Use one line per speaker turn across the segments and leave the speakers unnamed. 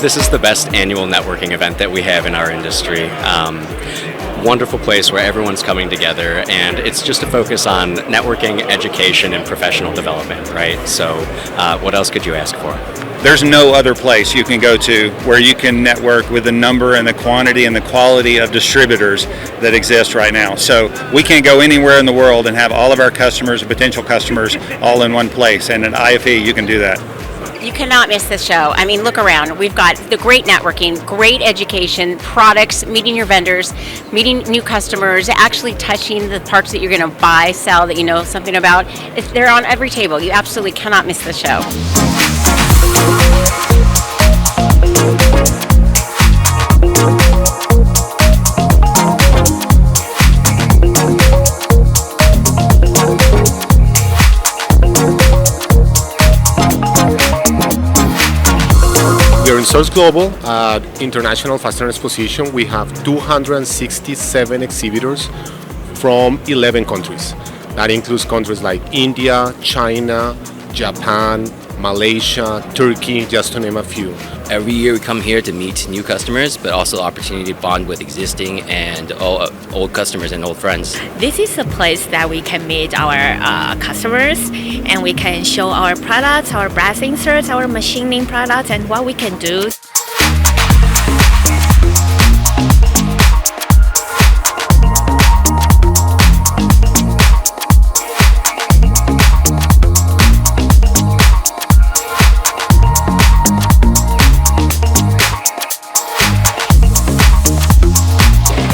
This is the best annual networking event that we have in our industry. Wonderful place where everyone's coming together, and it's just a focus on networking, education, and professional development, right? So what else could you ask for?
There's no other place you can go to where you can network with the number and the quantity and the quality of distributors that exist right now. So we can't go anywhere in the world and have all of our customers and potential customers all in one place, and at IFE you can do that.
You cannot miss this show. I mean, look around. We've got the great networking, great education, products, meeting your vendors, meeting new customers, actually touching the parts that you're going to buy, sell, that you know something about. They're on every table. You absolutely cannot miss the show.
Here in Source Global, International Fastener Exposition, we have 267 exhibitors from 11 countries. That includes countries like India, China, Japan, Malaysia, Turkey, just to name a few.
Every year we come here to meet new customers, but also the opportunity to bond with existing and old customers and old friends.
This is a place that we can meet our customers, and we can show our products, our brass inserts, our machining products, and what we can do.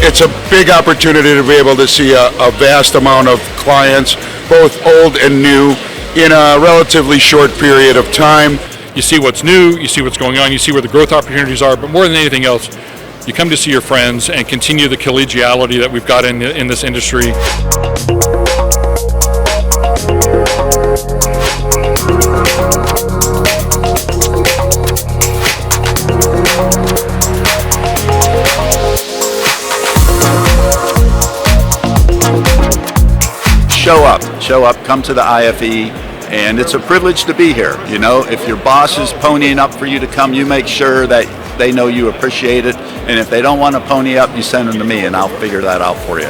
It's a big opportunity to be able to see a vast amount of clients, both old and new, in a relatively short period of time.
You see what's new, you see what's going on, you see where the growth opportunities are, but more than anything else, you come to see your friends and continue the collegiality that we've got in this industry.
Show up, come to the IFE, and it's a privilege to be here. You know, if your boss is ponying up for you to come, you make sure that they know you appreciate it, and if they don't want to pony up, you send them to me and I'll figure that out for you.